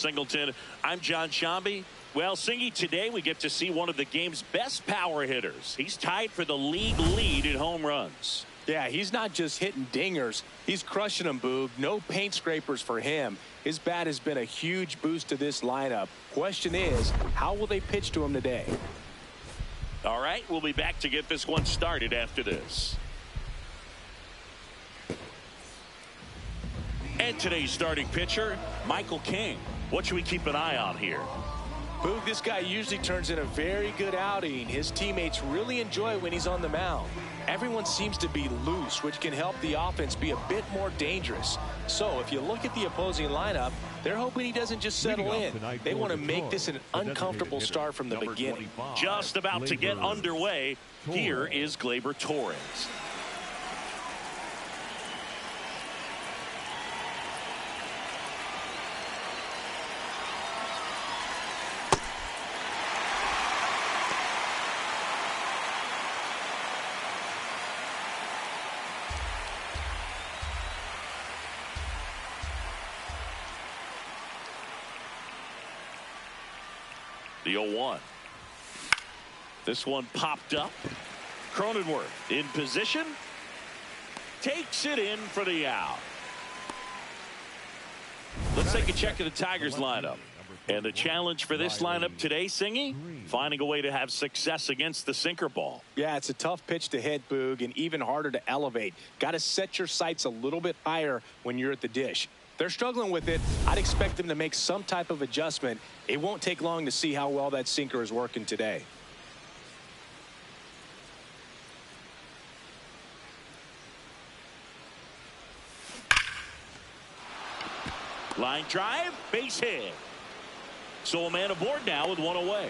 Singleton. I'm John Shambi. Well, Singy, today we get to see one of the game's best power hitters. He's tied for the league lead in home runs. Yeah, he's not just hitting dingers. He's crushing them, Boog. No paint scrapers for him. His bat has been a huge boost to this lineup. Question is, how will they pitch to him today? All right, we'll be back to get this one started after this. And today's starting pitcher, Michael King. What should we keep an eye on here? Boog, this guy usually turns in a very good outing. His teammates really enjoy when he's on the mound. Everyone seems to be loose, which can help the offense be a bit more dangerous. So if you look at the opposing lineup, they're hoping he doesn't just settle in. They want to make this an uncomfortable start from the beginning. Just about to get underway. Here is Gleyber Torres. The 0-1. This one popped up. Cronenworth in position. Takes it in for the out. Let's take a check of the Tigers lineup. And the challenge for this lineup today, Singy, finding a way to have success against the sinker ball. Yeah, it's a tough pitch to hit, Boog, and even harder to elevate. Got to set your sights a little bit higher when you're at the dish. They're struggling with it. I'd expect them to make some type of adjustment. It won't take long to see how well that sinker is working today. Line drive, base hit. So a man aboard now with one away.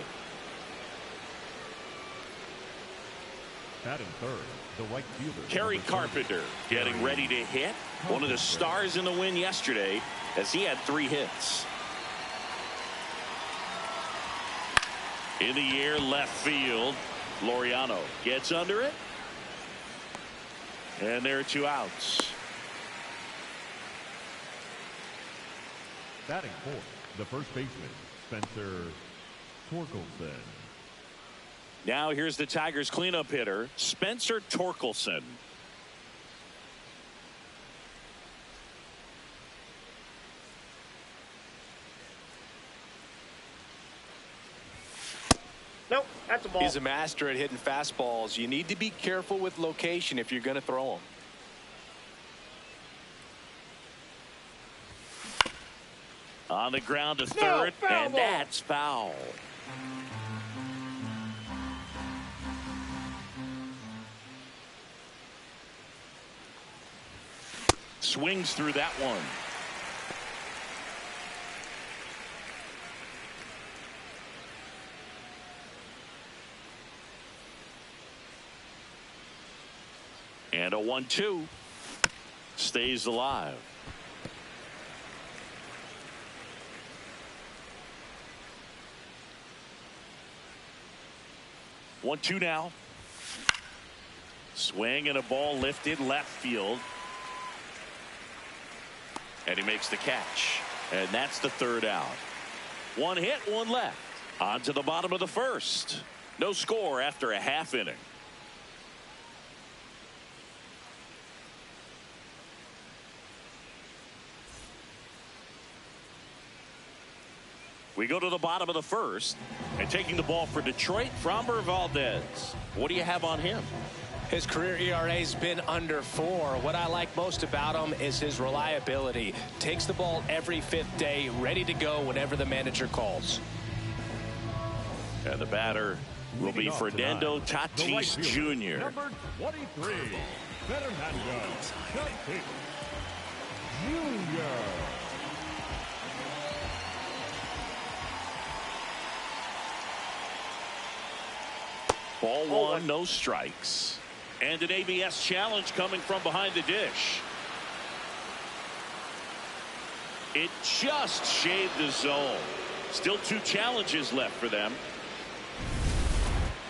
Batting third, the right fielder, Kerry Carpenter getting ready to hit. One of the stars in the win yesterday as he had 3 hits. In the air, left field. Laureano gets under it. And there are 2 outs. Batting fourth, the first baseman, Spencer Torkelson. Now here's the Tigers cleanup hitter, Spencer Torkelson. Nope, that's a ball. He's a master at hitting fastballs. You need to be careful with location if you're going to throw them. On the ground to third, and that's foul. Swings through that one. And a 1-2. Stays alive. One, 2 now. Swing and a ball lifted left field. And he makes the catch. And that's the 3rd out. 1 hit, 1 left. On to the bottom of the 1st. No score after a half inning. We go to the bottom of the 1st, and taking the ball for Detroit, Framber Valdez. What do you have on him? His career ERA's been under 4. What I like most about him is his reliability. Takes the ball every 5th day, ready to go whenever the manager calls. And the batter will be Fernando Tatis Jr. Number 23, Fernando Tatis Jr. Ball 1, no strikes. And an ABS challenge coming from behind the dish. It just shaved the zone. Still 2 challenges left for them.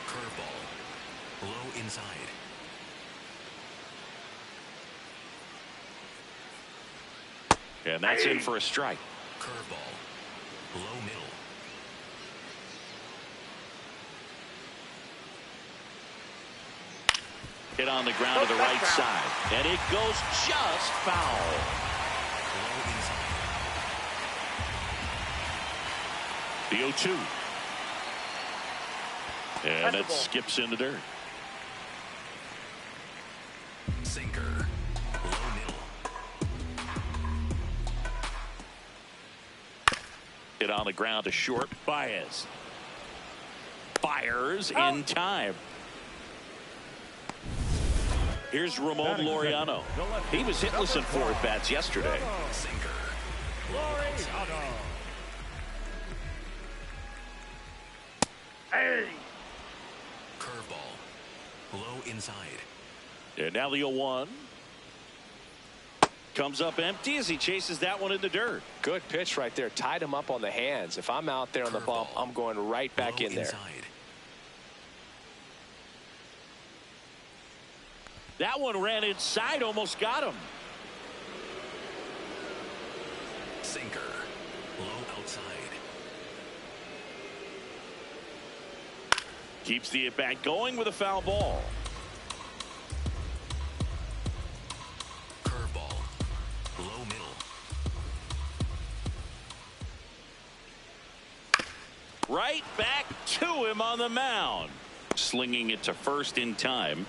Curveball. Low inside. And that's in for a strike. Curveball. Low middle. Hit on the ground to the right side. And it goes just foul. Low inside. The 0-2. And it skips in the dirt. Sinker. Low middle. Hit on the ground to short. Baez fires in time. Here's Ramon Laureano. He was hitless in 4 at-bats yesterday. Sinker. Curveball. Low inside. And now the 0-1. Comes up empty as he chases that one in the dirt. Good pitch right there. Tied him up on the hands. If I'm out there on the bump, I'm going right back in there. Inside. That one ran inside, almost got him. Sinker. Low outside. Keeps the at-bat going with a foul ball. Curveball. Low middle. Right back to him on the mound. Slinging it to first in time.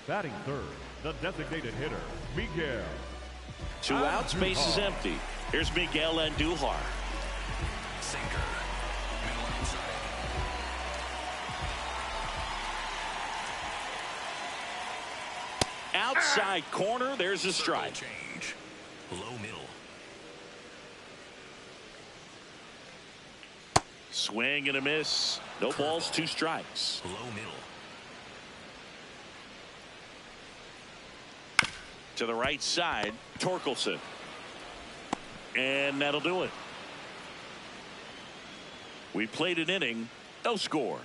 Batting third, the designated hitter, Miguel. 2 outs, base is empty. Here's Miguel Andujar. Sinker. Middle outside. Outside corner, there's a strike. Change. Low middle. Swing and a miss. No balls, 2 strikes. Low middle. To the right side, Torkelson. And that'll do it. We played an inning, no score.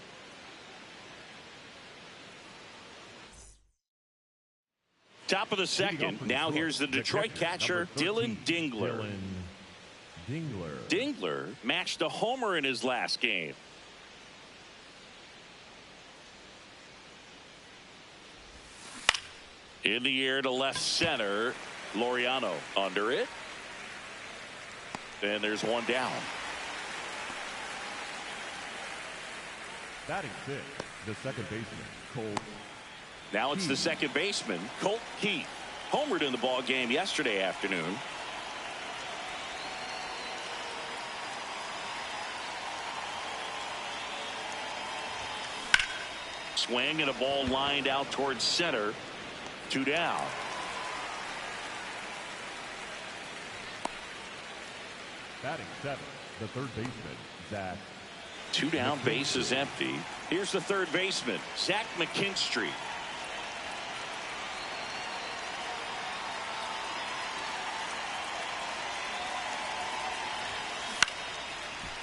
Top of the second. Now here's the Detroit catcher, Dylan Dingler. Dingler matched a homer in his last game. In the air to left center. Laureano under it. And there's one down. Batting sixth, the second baseman, Colt. Now it's the second baseman, Colt Keith. Homered in the ball game yesterday afternoon. Swing and a ball lined out towards center. 2 down. Batting seventh, the third baseman, Zach. 2 down, base is empty. Here's the third baseman, Zach McKinstry.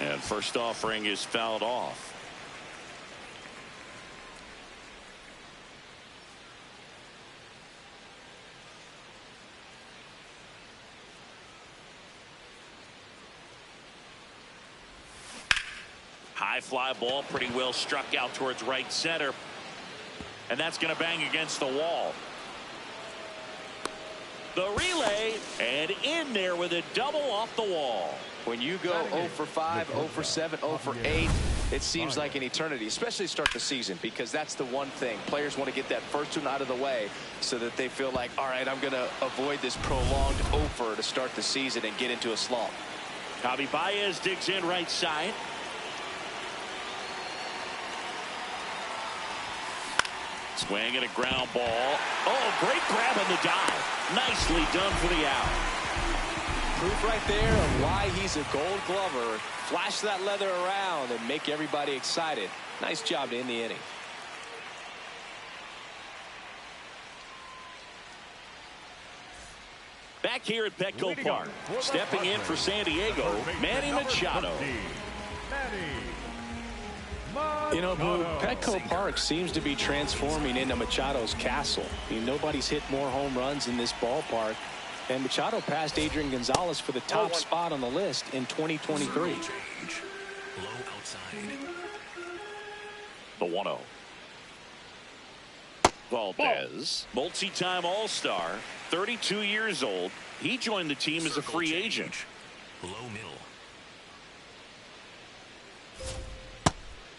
And first offering is fouled off. High fly ball, pretty well struck out towards right center. And that's going to bang against the wall. The relay, and in there with a double off the wall. When you go 0 for 5, 0 for 7, 0 for 8, it seems like an eternity, especially to start the season, because that's the one thing. Players want to get that first one out of the way so that they feel like, all right, I'm going to avoid this prolonged 0 for to start the season and get into a slump. Javi Baez digs in right side. Swing and a ground ball. Oh, great grab on the dive. Nicely done for the out. Proof right there of why he's a Gold Glover. Flash that leather around and make everybody excited. Nice job to end the inning. Back here at Petco Park, stepping in for San Diego, Manny Machado. You know, Boo, Petco Park seems to be transforming into Machado's castle. I mean, nobody's hit more home runs in this ballpark And Machado passed Adrian Gonzalez for the top spot on the list in 2023. Change. Low outside. The 1-0. Valdez, multi-time All-Star, 32 years old. He joined the team as a free agent. Low middle.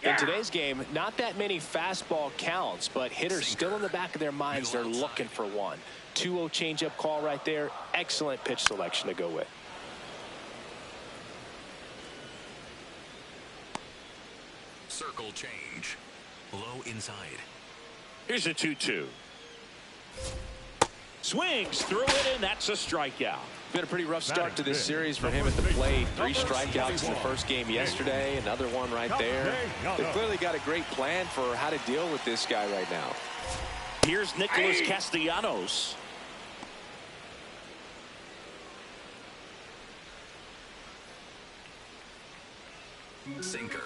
In today's game, not that many fastball counts, but hitters still in the back of their minds. They're looking for one. 2-0 changeup call right there. Excellent pitch selection to go with. Circle change. Low inside. Here's a 2-2. Swings through it, and that's a strikeout. Been a pretty rough start to this series for him at the plate. 3 strikeouts in the first game yesterday. Another one right there. They've clearly got a great plan for how to deal with this guy right now. Here's Nicholas Castellanos. Sinker.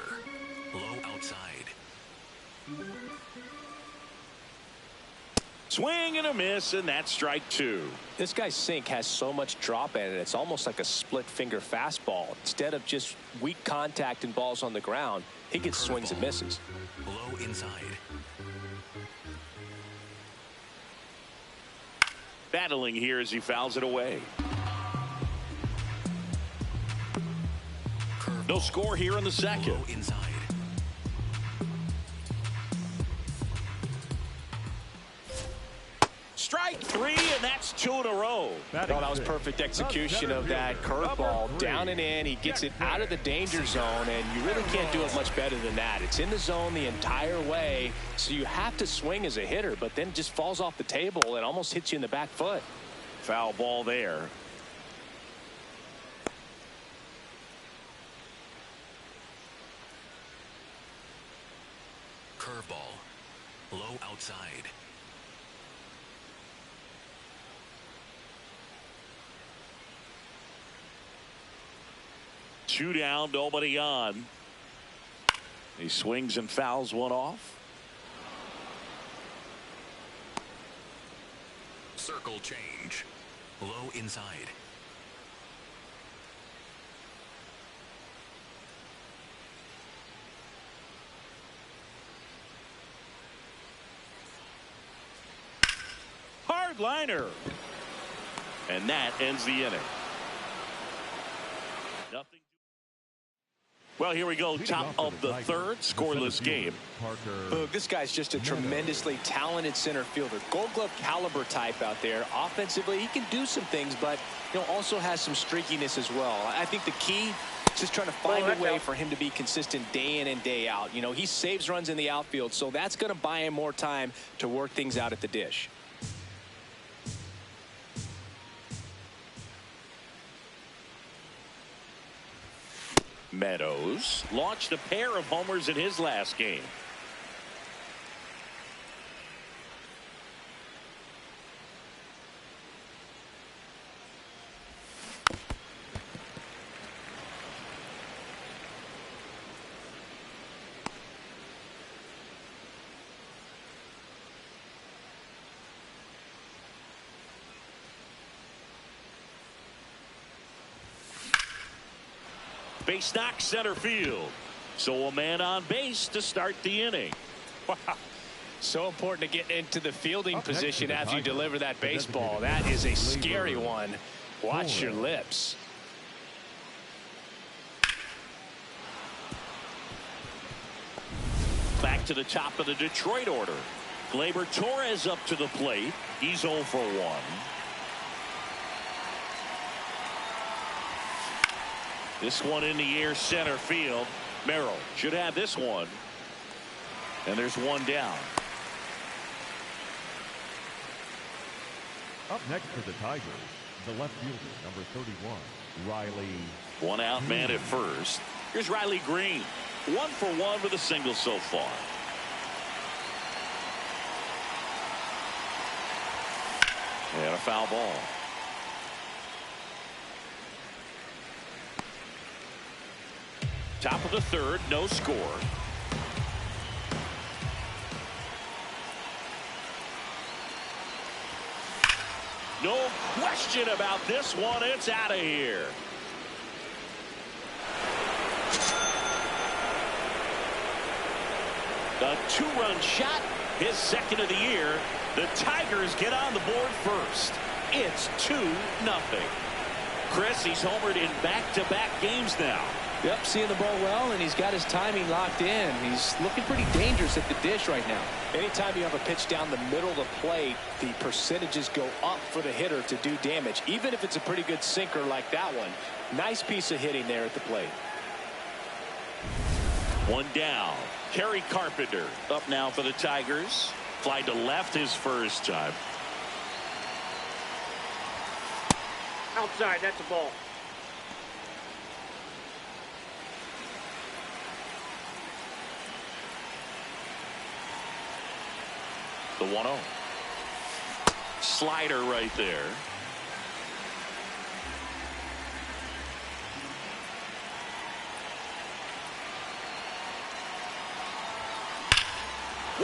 Low outside. Swing and a miss, and that's strike 2. This guy's sink has so much drop in it. It's almost like a split finger fastball. Instead of just weak contact and balls on the ground, he gets swings and misses. Low inside. Battling here as he fouls it away. No score here in the second. Low inside. Strike 3, and that's 2 in a row. That was perfect execution of that curveball. Down and in. He gets it out of the danger zone, and you really can't do it much better than that. It's in the zone the entire way, so you have to swing as a hitter, but then it just falls off the table and almost hits you in the back foot. Foul ball there. Curveball. Low outside. Two down, nobody on. He swings and fouls one off. Circle change. Low inside. Hard liner. And that ends the inning. Nothing. Well, here we go. Top of the third, scoreless game. This guy's just a tremendously talented center fielder. Gold Glove caliber type out there. Offensively, he can do some things, but also has some streakiness as well. I think the key is just trying to find a way for him to be consistent day in and day out. He saves runs in the outfield, so that's going to buy him more time to work things out at the dish. Meadows launched a pair of homers in his last game. Base knock center field. So a man on base to start the inning. Wow. So important to get into the fielding position after you deliver that baseball. That is a scary one. Watch your lips. Back to the top of the Detroit order. Gleyber Torres up to the plate. He's 0 for 1. This one in the air center field. Merrill should have this one. And there's one down. Up next for the Tigers, the left fielder, number 31, Riley. One out man at first. Here's Riley Green. 1 for 1 with a single so far. And a foul ball. Top of the third, no score. No question about this one. It's out of here. A two-run shot, his second of the year. The Tigers get on the board first. It's 2-0. Chris, he's homered in back-to-back games now. Yep, seeing the ball well, and he's got his timing locked in. He's looking pretty dangerous at the dish right now. Anytime you have a pitch down the middle of the plate, the percentages go up for the hitter to do damage, even if it's a pretty good sinker like that one. Nice piece of hitting there at the plate. One down. Kerry Carpenter up now for the Tigers. Fly to left his first time. Outside, that's a ball. The 1-0. Slider right there.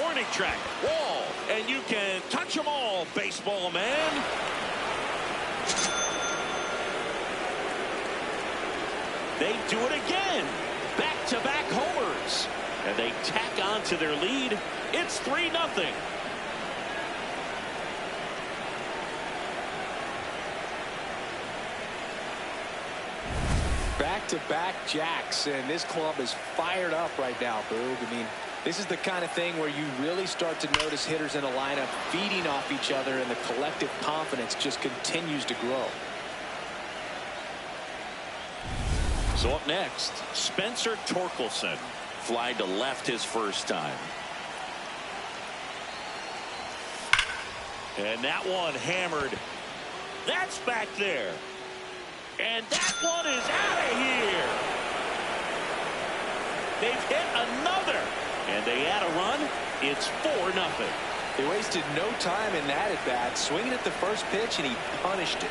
Warning track, wall, and you can touch them all, baseball man. They do it again. Back-to-back homers. And they tack on to their lead. It's 3-0. Back-to-back jacks, and this club is fired up right now, Boog. I mean, this is the kind of thing where you really start to notice hitters in a lineup feeding off each other, and the collective confidence just continues to grow. So up next, Spencer Torkelson. Fly to left his first time. And that one hammered. That's back there. And that one is out of here. They've hit another. And they add a run. It's 4-0. They wasted no time in that at bat, swinging at the first pitch, and he punished it.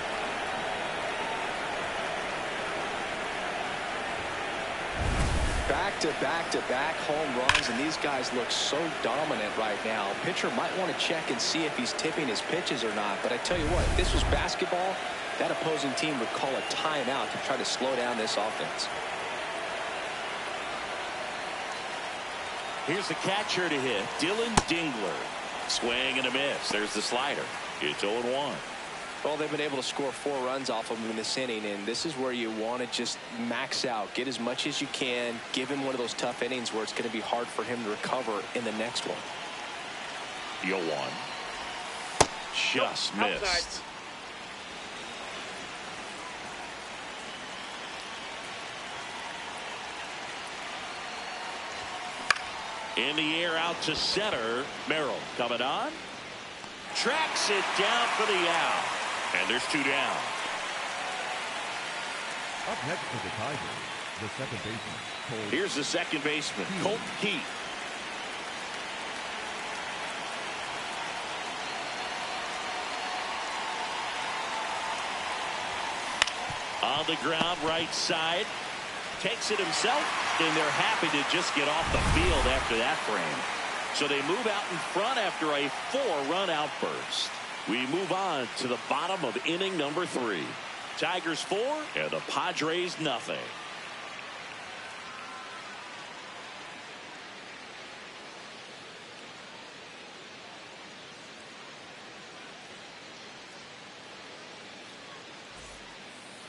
Back-to-back-to-back home runs, and these guys look so dominant right now. Pitcher might want to check and see if he's tipping his pitches or not. But I tell you what, if this was basketball, that opposing team would call a timeout to try to slow down this offense. Here's the catcher to hit, Dylan Dingler. Swing and a miss. There's the slider. It's 0-1. Well, they've been able to score 4 runs off of him in this inning, and this is where you want to just max out, get as much as you can, give him one of those tough innings where it's going to be hard for him to recover in the next one. 0-1. Just missed. Outside. In the air out to center. Merrill coming on. Tracks it down for the out. And there's 2 down. Up next for the Tigers, the second baseman, Cole. Here's the second baseman, Colt Keith. On the ground, right side. Takes it himself, and they're happy to just get off the field after that frame. So they move out in front after a 4-run outburst. We move on to the bottom of inning number 3. Tigers 4 and the Padres nothing.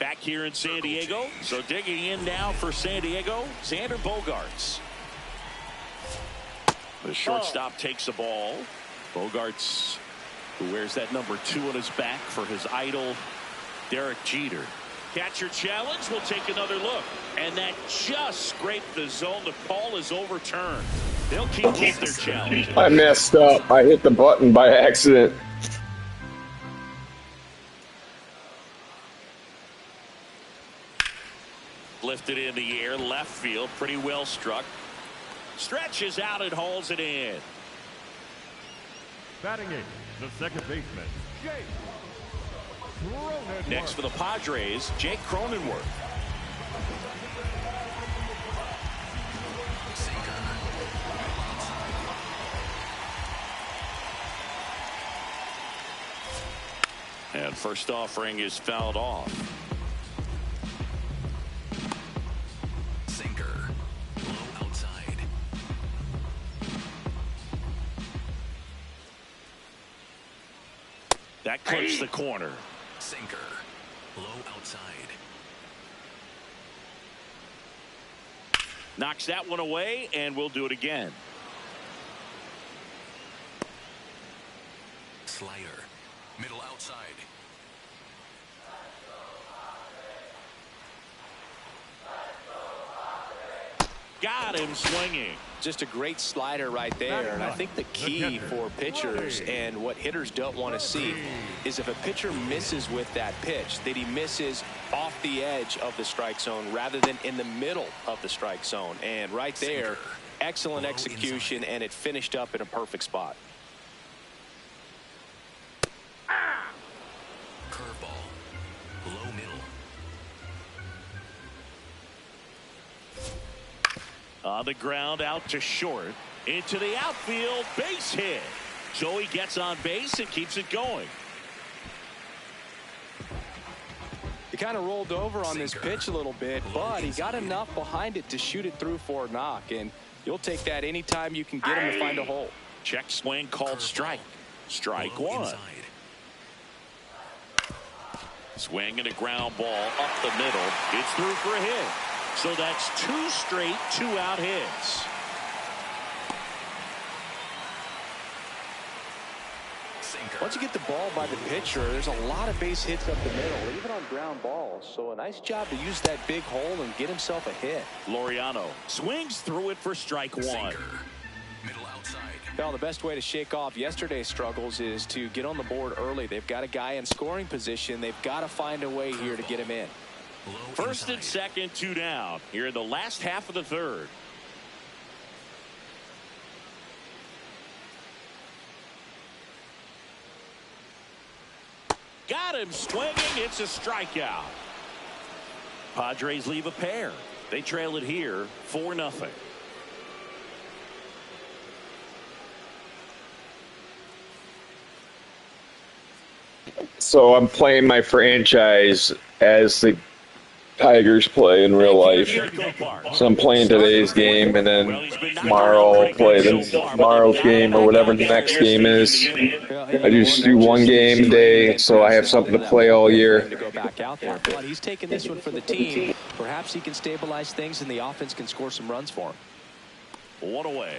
Back here in San Diego. So digging in now for San Diego, Xander Bogaerts. The shortstop takes the ball. Bogaerts, who wears that number 2 on his back for his idol, Derek Jeter. Catcher challenge. We'll take another look. And that just scraped the zone. The call is overturned. They'll keep with their challenge. I messed up. I hit the button by accident. Lifted in the air, left field, pretty well struck. Stretches out and hauls it in. Batting eighth, the second baseman, Jake Cronenworth. Next for the Padres, Jake Cronenworth. And first offering is fouled off. Sinker. Low outside. That clips the corner. Sinker. Low outside. Knocks that one away, and we'll do it again. Slider. Middle outside. Got him swinging. Just a great slider right there. And I think the key for pitchers and what hitters don't want to see is if a pitcher misses with that pitch, that he misses off the edge of the strike zone rather than in the middle of the strike zone. And right there, excellent execution, and it finished up in a perfect spot. Curveball. Low middle. On the ground, out to short. Into the outfield, base hit. Joey gets on base and keeps it going. He kind of rolled over on this pitch a little bit, but he got enough behind it to shoot it through for a knock, and you'll take that anytime you can get him to find a hole. Check swing called strike. Strike one. Swing and a ground ball up the middle. It's through for a hit. So that's 2 straight 2-out hits. Once you get the ball by the pitcher, there's a lot of base hits up the middle, even on ground balls. So a nice job to use that big hole and get himself a hit. Laureano swings through it for strike one. Middle outside. Well, the best way to shake off yesterday's struggles is to get on the board early. They've got a guy in scoring position. They've got to find a way here to get him in. First and second, 2 down. Here in the last half of the third. Got him swinging. It's a strikeout. Padres leave a pair. They trail it here 4-0. So I'm playing my franchise as the Tigers play in real life. So I'm playing today's game, and then tomorrow I'll play tomorrow's game or whatever the next game is. I just do one game a day, so I have something to play all year. To go back out there, but he's taking this one for the team. Perhaps he can stabilize things, and the offense can score some runs for him. 1 away.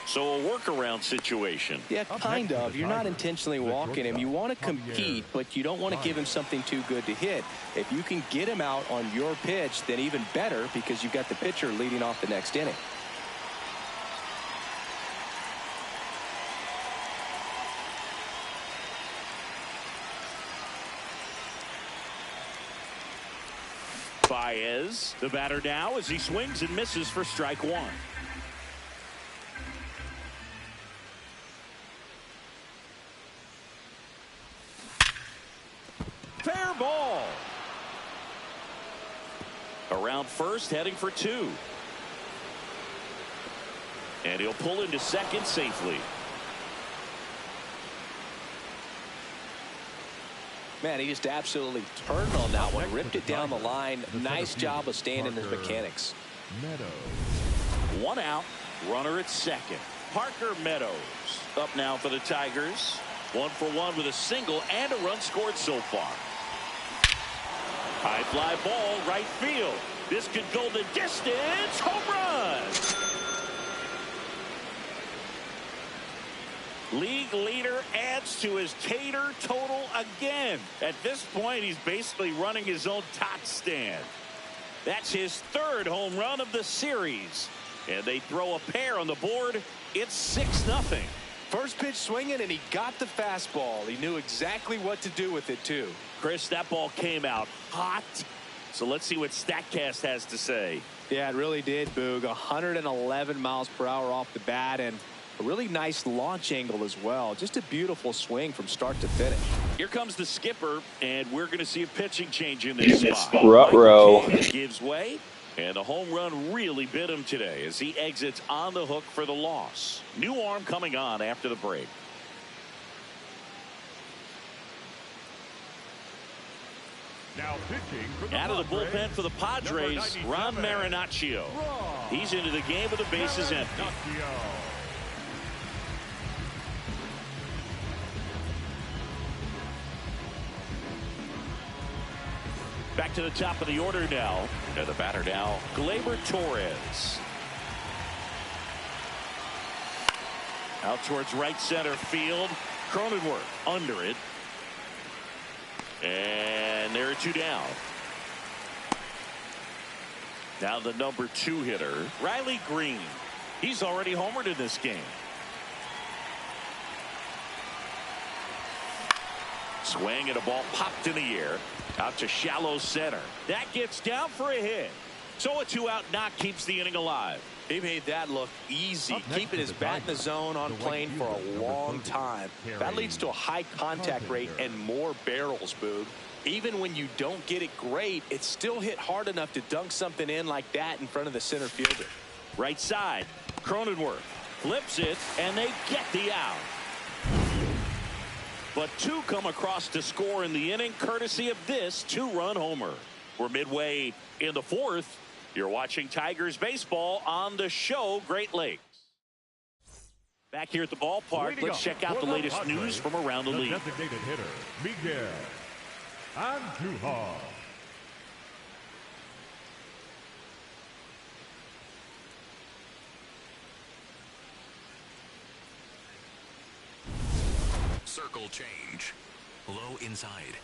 So a workaround situation. Yeah, kind of. You're not intentionally walking him. You want to compete, but you don't want to give him something too good to hit. If you can get him out on your pitch, then even better, because you've got the pitcher leading off the next inning. Baez, the batter now, as he swings and misses for strike one. Fair ball. Around first, heading for 2. And he'll pull into second safely. Man, he just absolutely turned on that one, ripped it down the line. Nice job of staying in his mechanics. 1 out, runner at second. Parker Meadows up now for the Tigers. 1 for 1 with a single and a run scored so far. High fly ball, right field. This could go the distance. Home run. League leader adds to his Tater total again. At this point, he's basically running his own tot stand. That's his 3rd home run of the series. And they throw a pair on the board. It's 6-0. First pitch swinging, and he got the fastball. He knew exactly what to do with it, too. Chris, that ball came out hot. So let's see what StatCast has to say. Yeah, it really did, Boog. 111 miles per hour off the bat, and a really nice launch angle as well. Just a beautiful swing from start to finish. Here comes the skipper, and we're going to see a pitching change in this spot. Ruh-roh. Gives way, and the home run really bit him today as he exits on the hook for the loss. New arm coming on after the break. Now pitching for the Out of the Padres, bullpen for the Padres, Ron Marinaccio. He's into the game with the bases empty. Back to the top of the order now. And the batter now, Gleyber Torres. Out towards right center field. Cronenworth under it. And there are two down. Now the number 2 hitter, Riley Green. He's already homered in this game. Swing and a ball popped in the air. Out to shallow center. That gets down for a hit. So a 2-out knock keeps the inning alive. He made that look easy, keeping his bat in the zone on plane for a long time. That leads to a high contact rate and more barrels, Boog. Even when you don't get it great, it's still hit hard enough to dunk something in like that in front of the center fielder. Right side, Cronenworth flips it, and they get the out. But 2 come across to score in the inning, courtesy of this 2-run homer. We're midway in the 4th. You're watching Tigers baseball on the show Great Lakes. Back here at the ballpark, let's check out the latest news from around the league. Designated hitter, Miguel Andujar. Circle change. Low inside.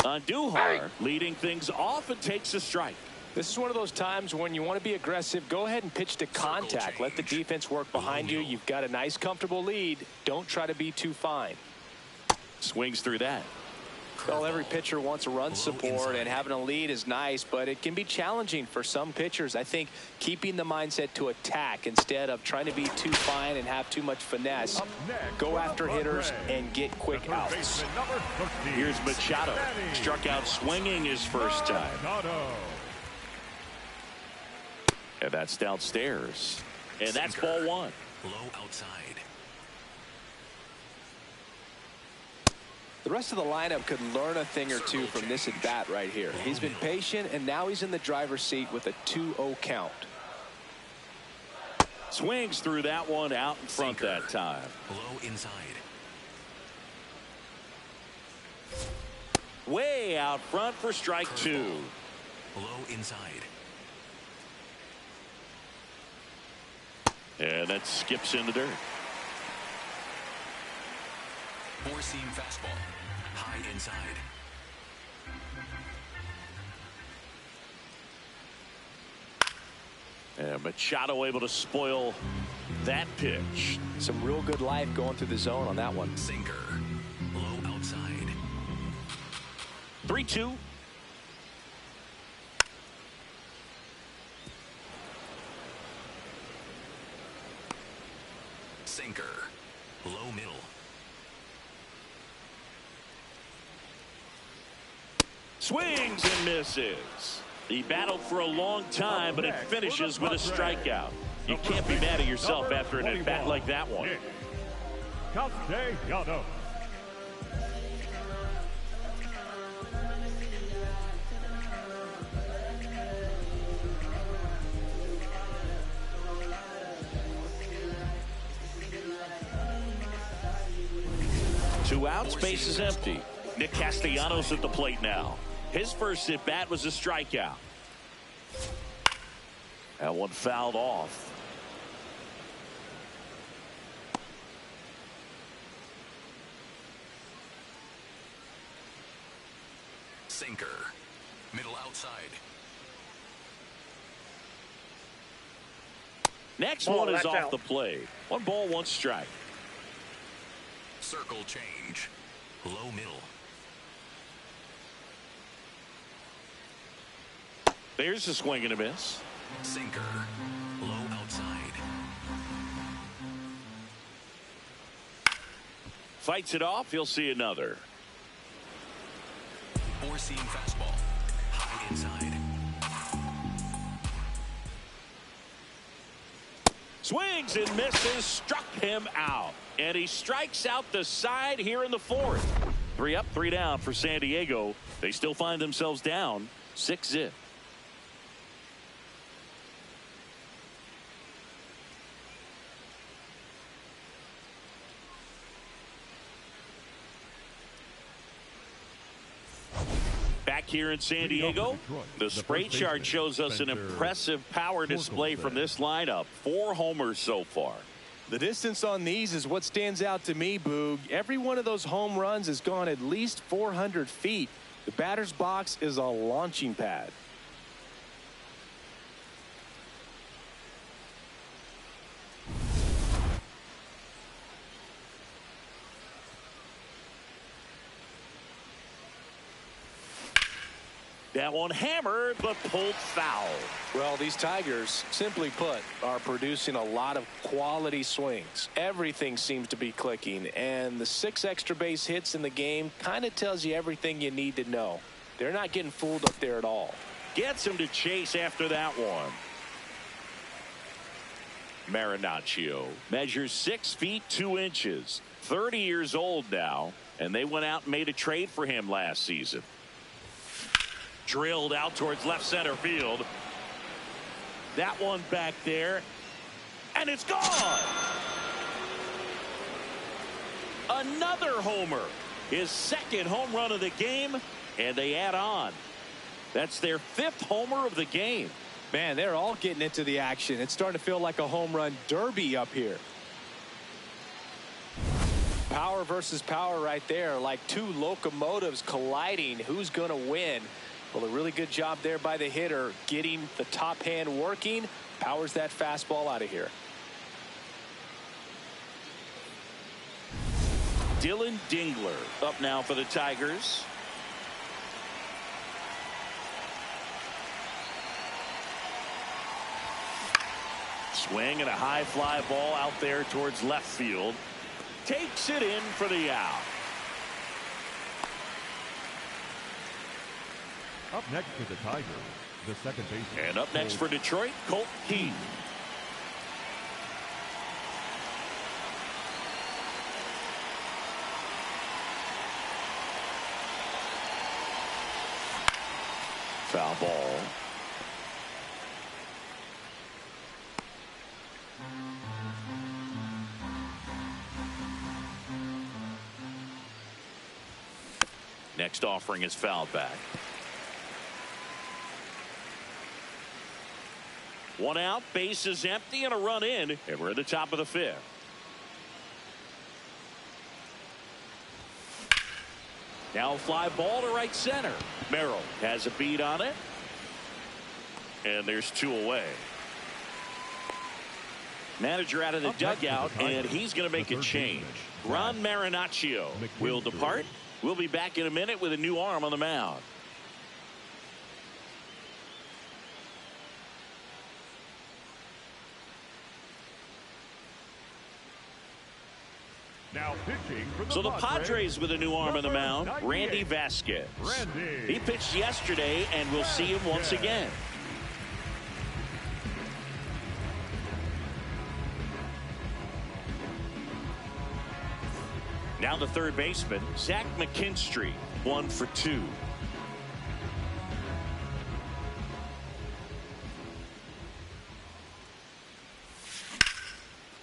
Andujar leading things off and takes a strike. This is one of those times when you want to be aggressive. Go ahead and pitch to contact. Let the defense work behind you. You've got a nice, comfortable lead. Don't try to be too fine. Swings through that. Well, every pitcher wants a run support, and having a lead is nice, but it can be challenging for some pitchers. I think keeping the mindset to attack instead of trying to be too fine and have too much finesse. Go after hitters and get quick outs. Here's Machado. Struck out swinging his first time. And that's downstairs. And that's ball 1. Low outside. The rest of the lineup could learn a thing or two from this at bat right here. He's been patient, and now he's in the driver's seat with a 2-0 count. Swings through that one out in front that time. Low inside. Way out front for strike 2. Low inside. And that skips in the dirt. 4-seam fastball. High inside. And Machado able to spoil that pitch. Some real good life going through the zone on that one. Sinker. Low outside. 3-2. Sinker. Low middle. Swings and misses. He battled for a long time, but it finishes with a strikeout. You can't be mad at yourself after an at-bat like that one. Castellanos. Two outs, base is empty. Nick Castellanos at the plate now. His first at bat was a strikeout. That one fouled off. Sinker. Middle outside. Next one is off the plate. 1 ball, 1 strike. Circle change. Low middle. There's a swing and a miss. Sinker. Low outside. Fights it off. He'll see another. 4-seam fastball. High inside. Swings and misses, struck him out. And he strikes out the side here in the fourth. 3 up, 3 down for San Diego. They still find themselves down 6-0. Back here in San Diego, the spray chart shows us an impressive power display from this lineup. 4 homers so far. The distance on these is what stands out to me, Boog. Every one of those home runs has gone at least 400 feet. The batter's box is a launching pad. That one hammered, but pulled foul. Well, these Tigers, simply put, are producing a lot of quality swings. Everything seems to be clicking, and the 6 extra base hits in the game kind of tells you everything you need to know. They're not getting fooled up there at all. Gets him to chase after that one. Marinaccio measures 6 feet 2 inches. 30 years old now, and they went out and made a trade for him last season. Drilled out towards left center field. That one back there, and it's gone. Another homer, his 2nd home run of the game, and they add on. That's their 5th homer of the game. Man, they're all getting into the action. It's starting to feel like a home run derby up here. Power versus power right there, like 2 locomotives colliding. Who's going to win? Well, a really good job there by the hitter, getting the top hand working, powers that fastball out of here. Dylan Dingler up now for the Tigers. Swing and a high fly ball out there towards left field. Takes it in for the out. Up next for the Tigers, the second baseman. And up next for Detroit, Colt Keith. Foul ball. Next offering is fouled back. 1 out, base is empty, and a run in, and we're at the top of the 5th. Now a fly ball to right center. Merrill has a beat on it, and there's 2 away. Manager out of the dugout, and he's going to make a change. Ron Marinaccio will depart. We'll be back in a minute with a new arm on the mound. Now pitching for So the Padres with a new arm on the mound, Randy Vasquez. He pitched yesterday, and we'll see him once again. Now the third baseman, Zach McKinstry, 1 for 2.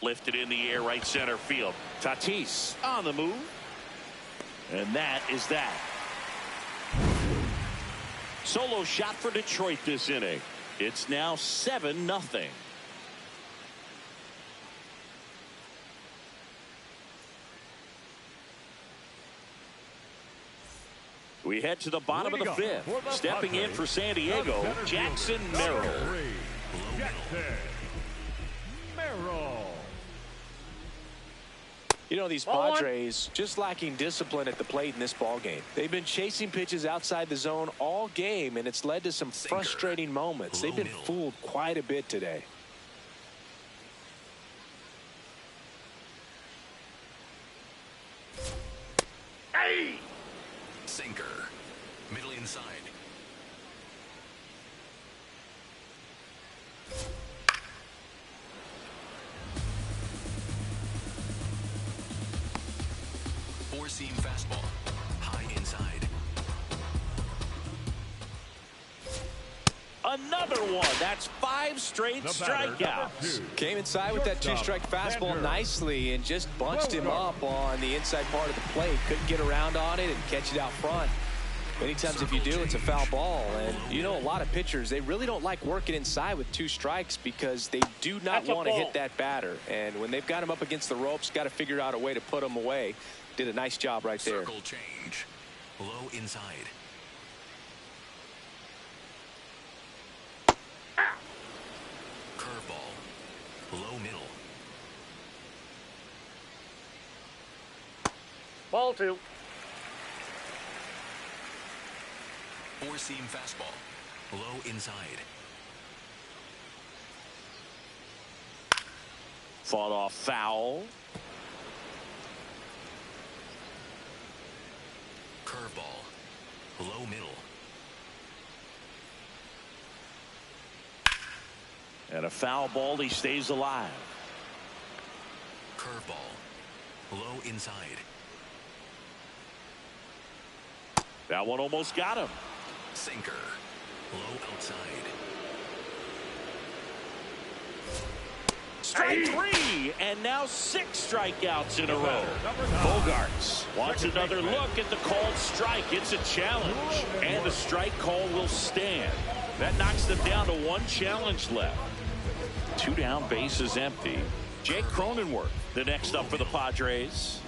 Lifted in the air, right center field. Tatis on the move. And that is that. Solo shot for Detroit this inning. It's now 7-0. We head to the bottom of the 5th. Stepping in for San Diego, Jackson Merrill. You know, these Padres just lacking discipline at the plate in this ball game. They've been chasing pitches outside the zone all game, and it's led to some frustrating moments. They've been fooled quite a bit today. Hey! Sinker. Middle inside. Four-seam fastball. High inside. Another one. That's 5 straight strikeouts. Came inside with that 2-strike fastball nicely and just bunched him up on the inside part of the plate. Couldn't get around on it and catch it out front. Many times if you do, it's a foul ball. And you know, a lot of pitchers, they really don't like working inside with 2 strikes because they do not want to hit that batter. And when they've got him up against the ropes, got to figure out a way to put him away. Did a nice job right there. Circle change. Low inside. Curveball. Low middle. Ball 2. Four-seam fastball. Low inside. Fought off foul. Curveball. Low middle. And a foul ball. He stays alive. Curveball. Low inside. That one almost got him. Sinker. Low outside. Strike 3, and now 6 strikeouts in a row. Bogarts wants another look at the called strike. It's a challenge, and the strike call will stand. That knocks them down to 1 challenge left. 2 down, bases empty. Jake Cronenworth, the next up for the Padres.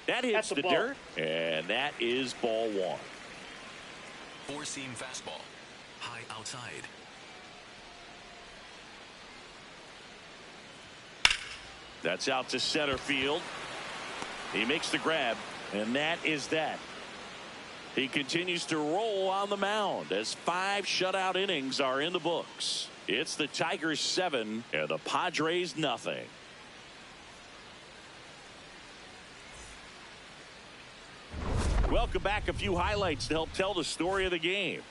That hits the dirt, and that is ball 1. Four-seam fastball. High outside. That's out to center field. He makes the grab, and that is that. He continues to roll on the mound as 5 shutout innings are in the books. It's the Tigers 7 and the Padres nothing. Welcome back. A few highlights to help tell the story of the game.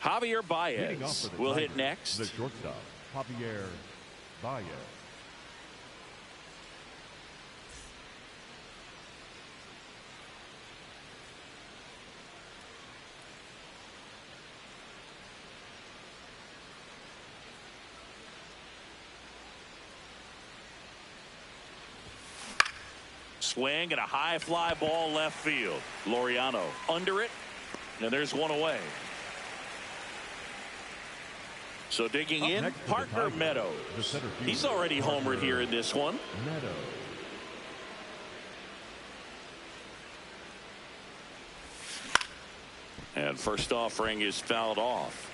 Javier Baez will hit next. The shortstop, Javier Baez. Swing and a high fly ball left field. Laureano under it, and there's one away. So digging in, Parker Meadows. He's already homered here in this one. Meadows. And first offering is fouled off.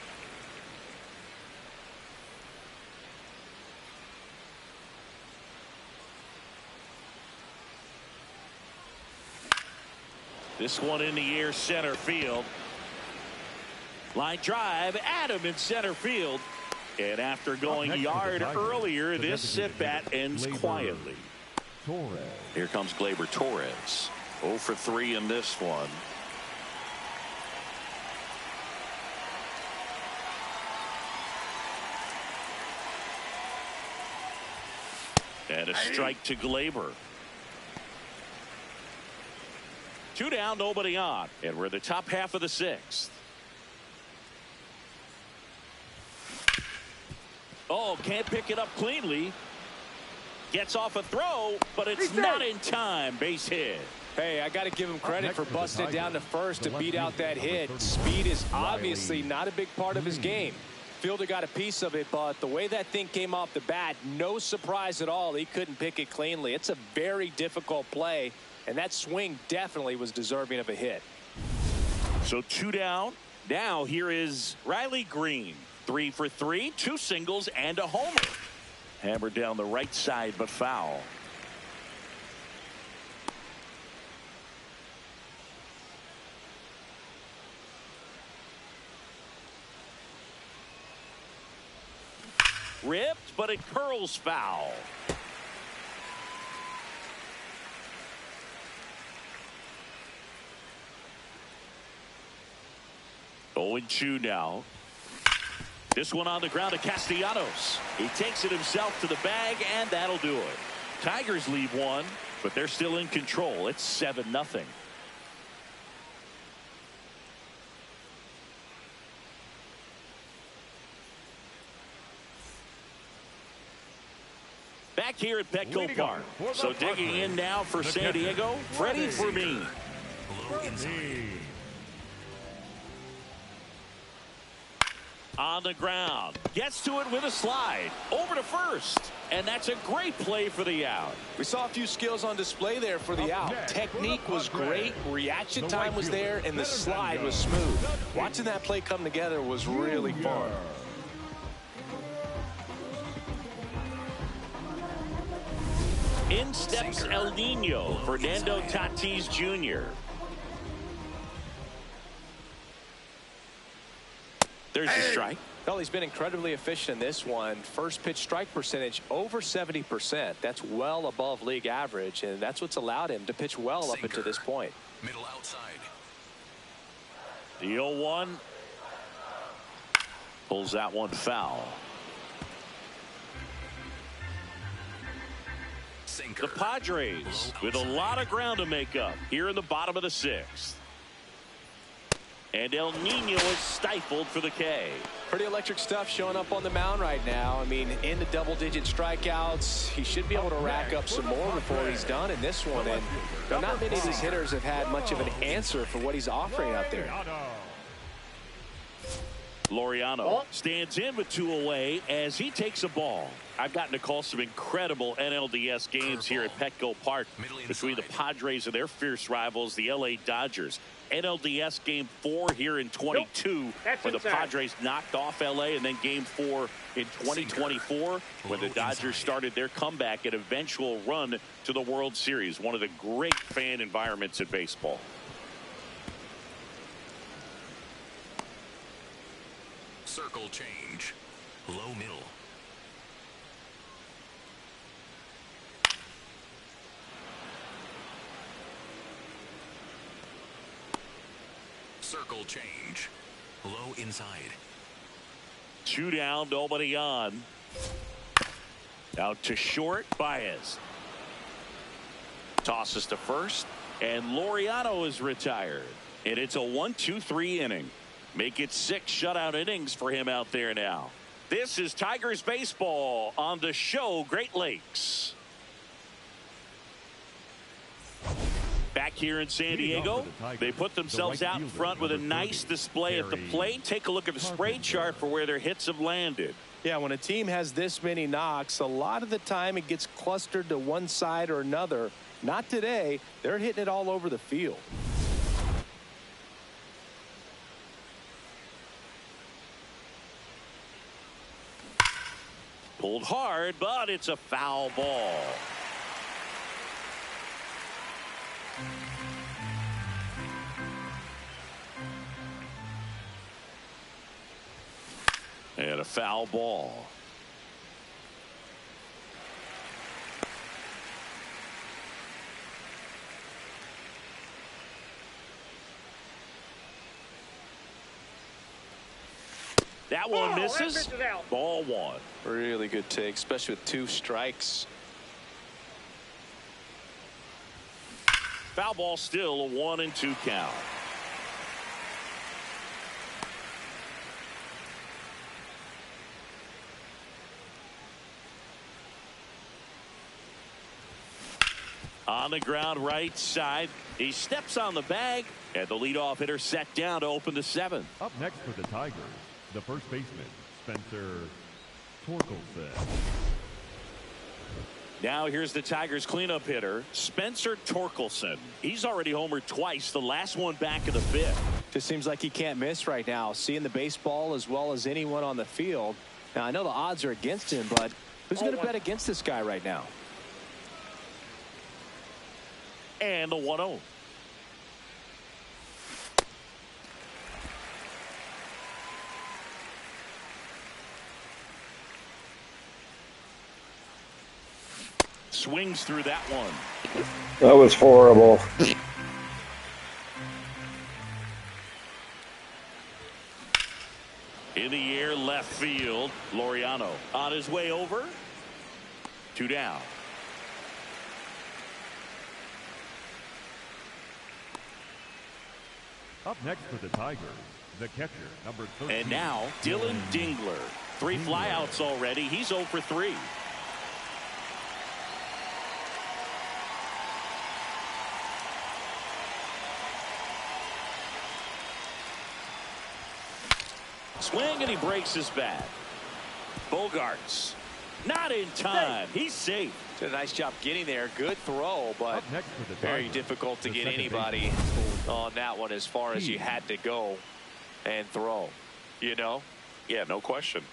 This one in the air, center field. Line drive, Adam in center field. And after going a yard earlier, this at-bat ends quietly. Here comes Gleyber Torres. 0 for 3 in this one. And a strike to Gleyber. 2 down, nobody on. And we're in the top half of the 6th. Oh, can't pick it up cleanly. Gets off a throw, but it's not in time. Base hit. Hey, I got to give him credit for busting it down to first to beat out that hit. Speed is obviously not a big part of his game. Fielder got a piece of it, but the way that thing came off the bat, no surprise at all. He couldn't pick it cleanly. It's a very difficult play, and that swing definitely was deserving of a hit. So 2 down. Now here is Riley Green. 3 for 3, 2 singles and a homer. Hammered down the right side, but foul. ripped, but it curls foul. 0-2 now. This one on the ground to Castellanos. He takes it himself to the bag, and that'll do it. Tigers leave one, but they're still in control. It's 7-0. Back here at Petco Park. So digging in now for San Diego, Freddie Fermin. Low inside. On the ground, gets to it with a slide over to first, and that's a great play for the out. We saw a few skills on display there for the out. Technique was great, reaction time was there, and the slide was smooth. Watching that play come together was really fun. In steps El Nino, Fernando Tatis Jr. There's the strike. Well, he's been incredibly efficient in this one. First pitch strike percentage over 70%. That's well above league average, and that's what's allowed him to pitch well up until this point. Middle outside. The 0-1 pulls that one foul. Sinker. The Padres with a lot of ground to make up here in the bottom of the 6th. And El Nino is stifled for the K. Pretty electric stuff showing up on the mound right now. I mean, in the double-digit strikeouts, he should be able to rack up some more before he's done in this one. And not many of these hitters have had much of an answer for what he's offering out there. Laureano stands in with 2 away as he takes a ball. I've gotten to call some incredible NLDS games here at Petco Park between the Padres and their fierce rivals, the LA Dodgers. NLDS Game 4 here in 22 when the Padres knocked off LA, and then Game 4 in 2024 when the Dodgers started their comeback and eventual run to the World Series. One of the great fan environments in baseball. Circle change. Low middle. Circle change. Low inside. 2 down, nobody on. Out to short, Baez. Tosses to first, and Laureano is retired. And it's a 1-2-3 inning. Make it 6 shutout innings for him out there now. This is Tigers baseball on the show Great Lakes. Back here in San Diego, they put themselves out in front with a nice display at the plate. Take a look at the spray chart for where their hits have landed. Yeah, when a team has this many knocks, a lot of the time it gets clustered to one side or another. Not today. They're hitting it all over the field. Pulled hard, but it's a foul ball. And a foul ball. That one misses. Ball 1. Really good take, especially with 2 strikes. Foul ball, still a 1-2 count. On the ground right side, he steps on the bag, and the leadoff hitter set down to open the 7th. Up next for the Tigers, the first baseman, Spencer Torkelson. Now here's the Tigers cleanup hitter, Spencer Torkelson. He's already homered twice, the last one back in the 5th. Just seems like he can't miss right now, seeing the baseball as well as anyone on the field. Now, I know the odds are against him, but who's going to bet against this guy right now? And the 1-0. swings through that one. That was horrible. In the air, left field. Laureano on his way over. 2 down. Up next for the Tigers, the catcher, number 13. And now, Dylan Dingler. 3 flyouts already. He's 0 for 3. Swing, and he breaks his bat. Bogarts. Not in time. He's safe. Did a nice job getting there. Good throw, but very difficult to get anybody on that one as far as you had to go and throw. You know? Yeah, no question.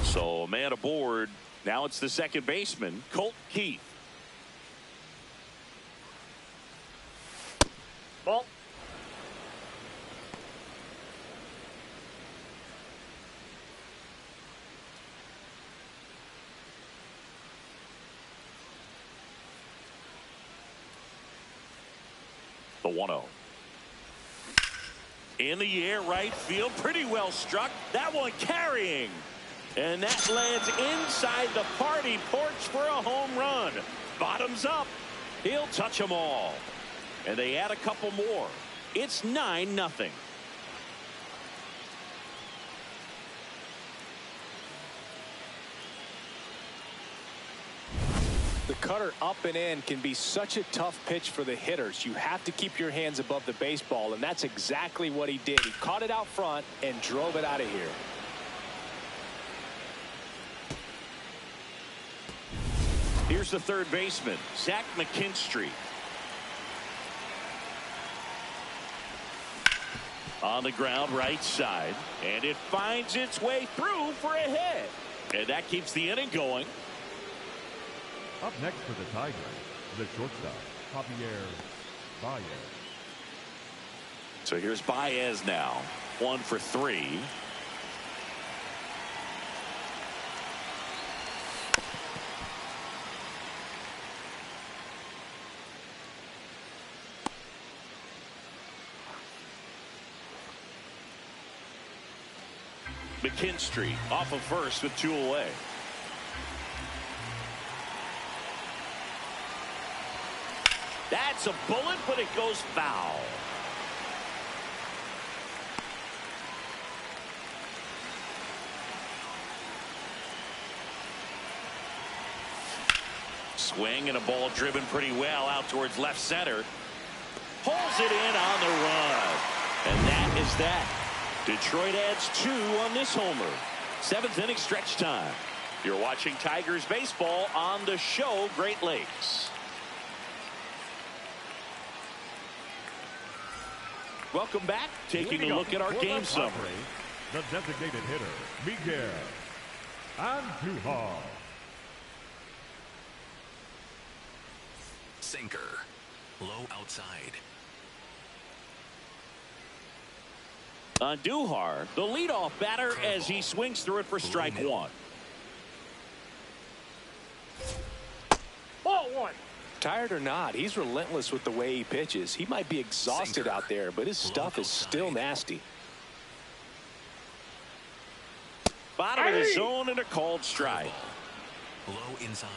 So a man aboard. Now it's the second baseman, Colt Keith. Ball. The 1-0. In the air, right field, pretty well struck. That one carrying. And that lands inside the party porch for a home run. Bottoms up. He'll touch them all. And they add a couple more. It's 9-0. The cutter up and in can be such a tough pitch for the hitters. You have to keep your hands above the baseball, and that's exactly what he did. He caught it out front and drove it out of here. Here's the third baseman, Zach McKinstry. On the ground, right side, and it finds its way through for a hit. And that keeps the inning going. Up next for the Tigers, the shortstop, Javier Baez. So here's Baez now, 1 for 3. McKinstry off of first with 2 away. That's a bullet, but it goes foul. Swing and a ball driven pretty well out towards left center. Pulls it in on the run. And that is that. Detroit adds 2 on this homer. 7th inning stretch time. You're watching Tigers baseball on the show Great Lakes. Welcome back. Taking a look at our game summary. The designated hitter, Miguel Andujar. Sinker. Low outside. Andujar, the leadoff batter, as he swings through it for strike 1. Ball 1. Tired or not, he's relentless with the way he pitches. He might be exhausted out there, but his stuff is still nasty. Bottom of the zone and a called strike. Low inside.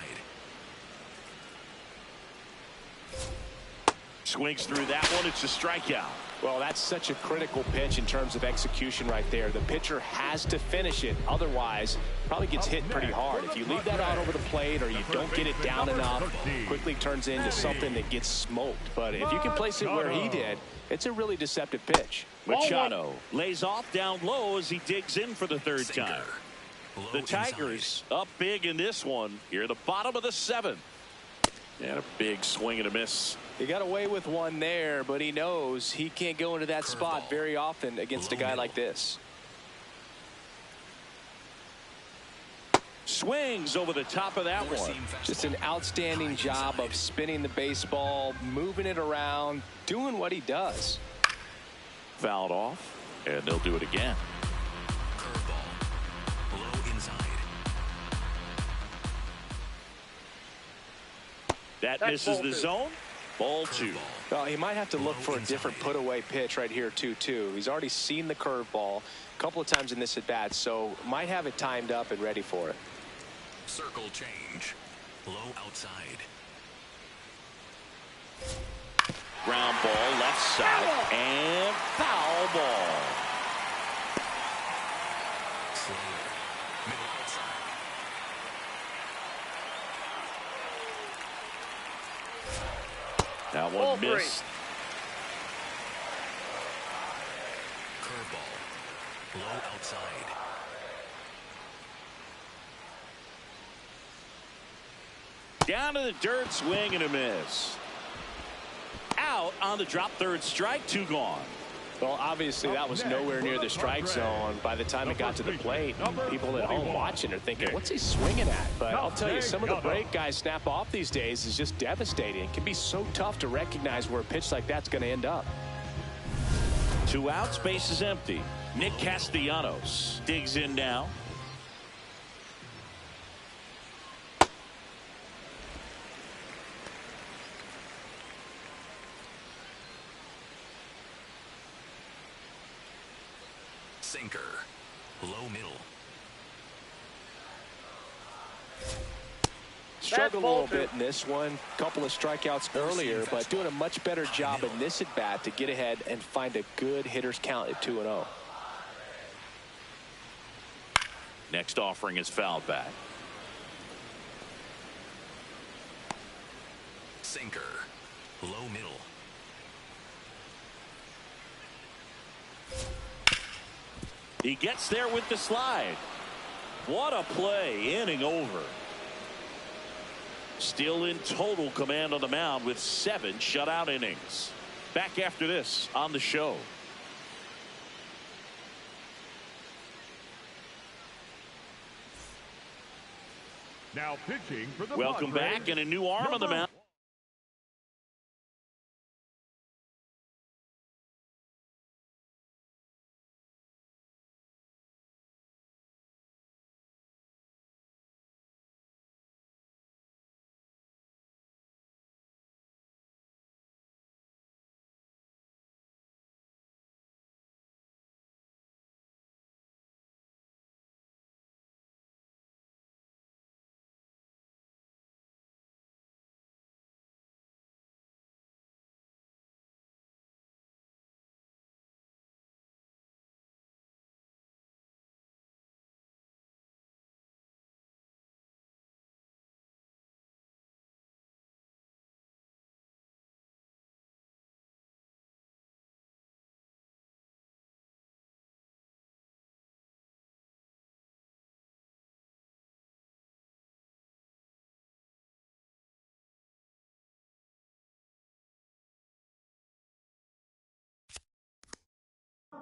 Swings through that one. It's a strikeout. Well, that's such a critical pitch in terms of exexecution right there. The pitcher has to finish it. Otherwise, probably gets hit pretty hard. If you leave that out over the plate or you don't get it down enough, quickly turns into something that gets smoked. But if you can place it where he did, it's a really deceptive pitch. Machado lays off down low as he digs in for the third time. The Tigers up big in this one. Here at the bottom of the 7th. And a big swing and a miss. He got away with one there, but he knows he can't go into that spot very often against a guy like this. Swings over the top of that one. Just an outstanding job of spinning the baseball, moving it around, doing what he does. Fouled off, and they'll do it again. That misses the zone. Ball 2. Well, he might have to look for a different put-away pitch right here, too. He's already seen the curveball a couple of times in this at-bat, so might have it timed up and ready for it. Circle change. Low outside. Ground ball left side and foul ball. Slayer. Middle outside. That one missed. Curveball. Low outside. Down to the dirt, swing and a miss. Out on the drop, third strike, 2 gone. Well, obviously that was nowhere near the strike zone. By the time it got to the plate, people at home watching are thinking, what's he swinging at? But I'll tell you, some of the break guys snap off these days is just devastating. It can be so tough to recognize where a pitch like that's going to end up. 2 outs, base is empty. Nick Castellanos digs in now. Sinker. Low middle. Struggled a little bit in this one. Couple of strikeouts earlier, but doing a much better job in this at bat to get ahead and find a good hitter's count at 2-0. Next offering is fouled back. Sinker. Low middle. He gets there with the slide. What a play, inning over. Still in total command on the mound with 7 shutout innings. Back after this on the show. Now pitching for the Welcome Padres, back, and a new arm on the mound.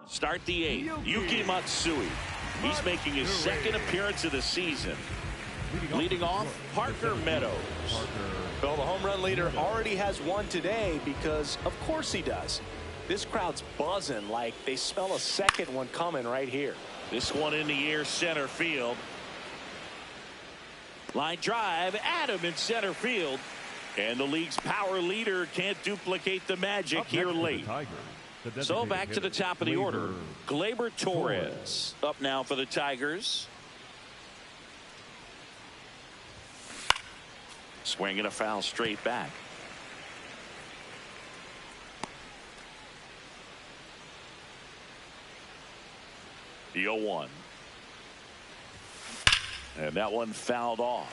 Start the 8th. Yuki Matsui. He's making his 2nd appearance of the season. Leading off, Parker Meadows. Well, the home run leader already has one today because, of course, he does. This crowd's buzzing like they smell a second one coming right here. This one in the air, center field. Line drive, Adam in center field. And the league's power leader can't duplicate the magic here late. So back to the top of the order. Gleyber Torres up now for the Tigers. Swinging a foul straight back. The 0-1. And that one fouled off.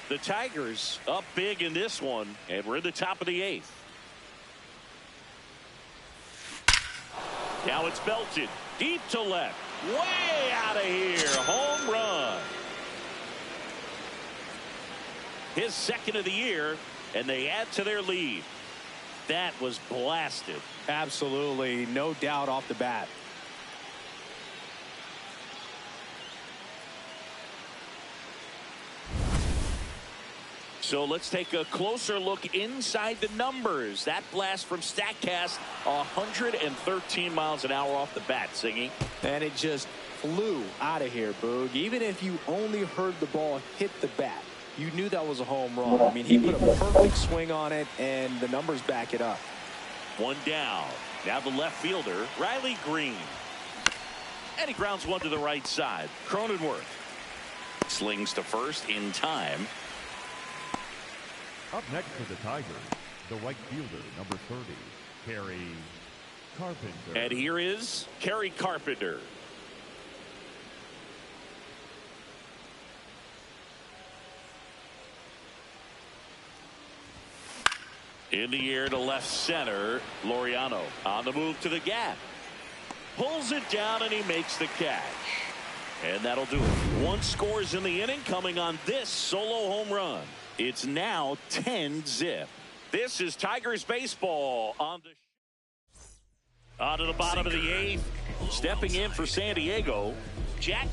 The Tigers up big in this one, and we're in the top of the 8th. Now it's belted deep to left, way out of here. Home run. His 2nd of the year, and they add to their lead. That was blasted. Absolutely, no doubt off the bat. So let's take a closer look inside the numbers. That blast from StatCast, 113 miles an hour off the bat, Singy. And it just flew out of here, Boog. Even if you only heard the ball hit the bat, you knew that was a home run. I mean, he put a perfect swing on it, and the numbers back it up. One down. Now the left fielder, Riley Green. And he grounds one to the right side. Cronenworth slings to first in time. Up next for the Tigers, the right fielder, number 30, Kerry Carpenter. And here is Kerry Carpenter. In the air to left center, Laureano on the move to the gap. Pulls it down and he makes the catch. And that'll do it. One scores in the inning coming on this solo home run. It's now 10-zip. This is Tigers baseball on to the bottom of the 8th. Stepping in for San Diego, Jack.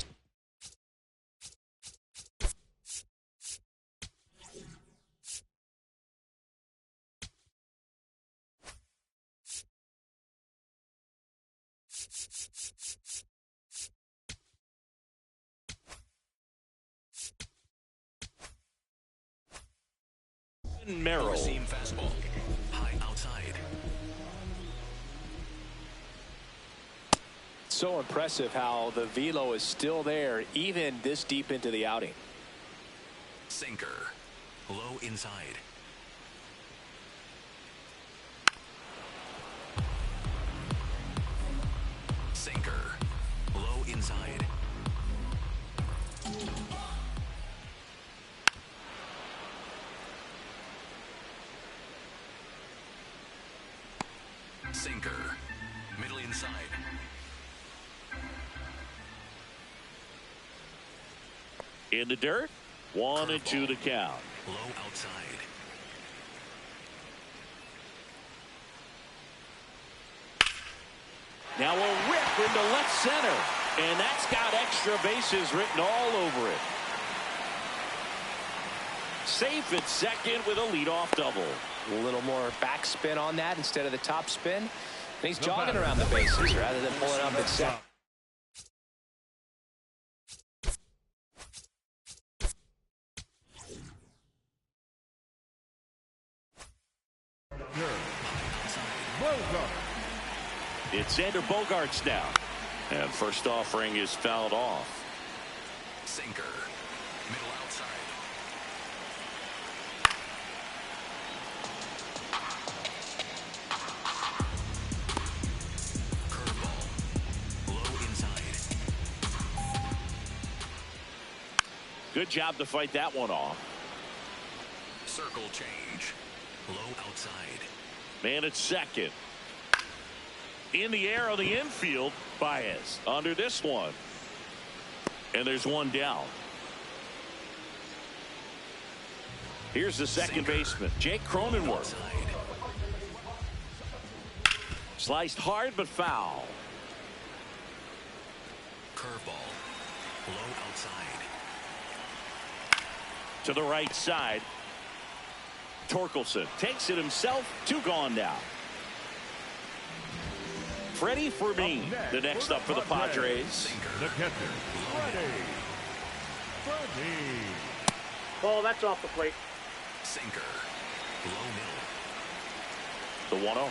Merrill. Seam fastball. High outside. So impressive how the velo is still there even this deep into the outing. Sinker. Low inside. Sinker. Low inside. Sinker. Middle inside. In the dirt. 1-2 the count. Low outside. Now a rip into left center. And that's got extra bases written all over it. Safe at second with a leadoff double. A little more backspin on that instead of the top spin. And he's jogging around the bases rather than pulling up at second. It's Xander Bogaerts now. And first offering is fouled off. Sinker. Middle outside. Curveball. Low inside. Good job to fight that one off. Circle change. Low outside. Man at second. In the air on the infield, Baez under this one. And there's one down. Here's the second baseman, Jake Cronenworth. Sliced hard but foul. Curveball. Low outside. To the right side. Torkelson takes it himself. 2 gone now. Freddie Fermin, the next up for the Padres. The catcher, Freddie. Oh, that's off the plate. Sinker. Low middle. The 1-0.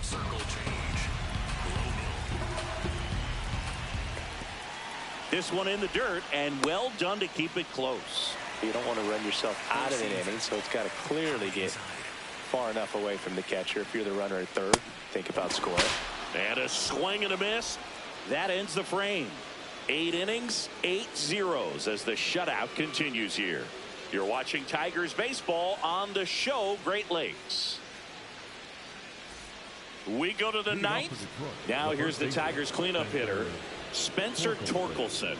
Circle change. Low middle. This one in the dirt, and well done to keep it close. You don't want to run yourself out of an inning, so it's got to clearly get far enough away from the catcher. If you're the runner at third, think about scoring. And a swing and a miss. That ends the frame. 8 innings, 8 zeros as the shutout continues here. You're watching Tigers baseball on the show Great Lakes. We go to the 9th. Now here's the Tigers cleanup hitter, Spencer Torkelson.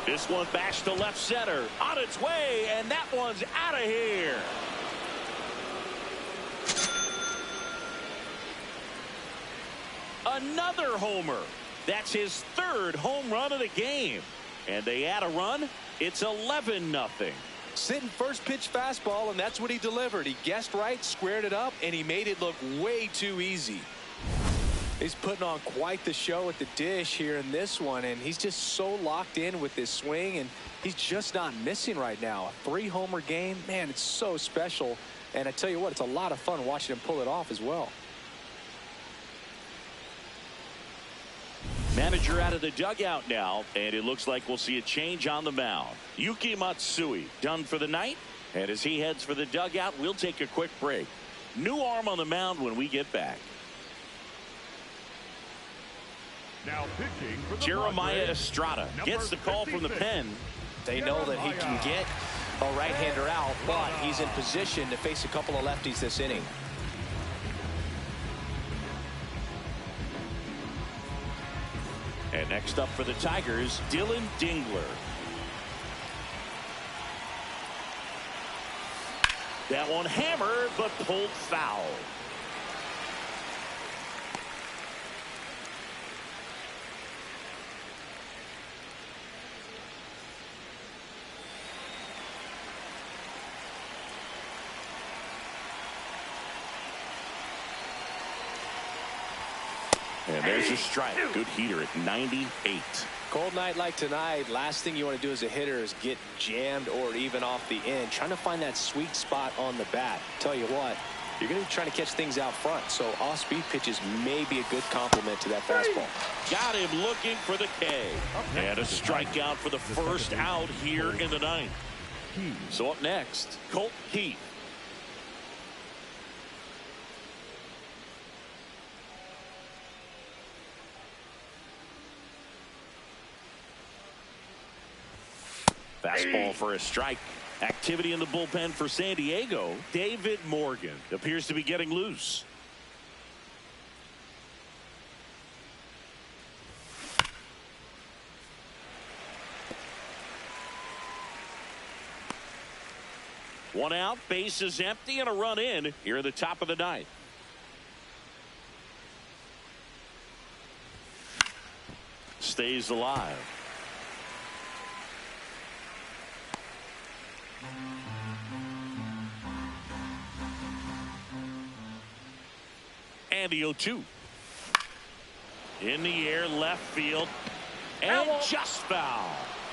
This one bashed to left center, on its way, and that one's out of here. Another homer. That's his 3rd home run of the game. And they add a run. It's 11-0. Sitting first pitch fastball, and that's what he delivered. He guessed right, squared it up, and he made it look way too easy. He's putting on quite the show at the dish here in this one, and he's just so locked in with this swing, and he's just not missing right now. A 3-homer game, man, it's so special. And I tell you what, it's a lot of fun watching him pull it off as well. Manager out of the dugout now, and it looks like we'll see a change on the mound. Yuki Matsui done for the night, and as he heads for the dugout, we'll take a quick break. New arm on the mound when we get back. Now pitching for the Jeremiah Padres, Estrada number gets the call from the 56. pen. They know that he can get a right-hander out, but he's in position to face a couple of lefties this inning. And next up for the Tigers, Dylan Dingler. That one hammered, but pulled foul. And there's a strike. Good heater at 98. Cold night like tonight, last thing you want to do as a hitter is get jammed or even off the end. Trying to find that sweet spot on the bat. Tell you what, you're going to be trying to catch things out front, so off-speed pitches may be a good complement to that fastball. Got him looking for the K. And a strikeout for the first out here in the ninth. So up next, Colt Heath. Fastball for a strike. Activity in the bullpen for San Diego. David Morgan appears to be getting loose. One out, base is empty, and a run in here at the top of the ninth. Stays alive. And the 0-2. In the air, left field, and just foul.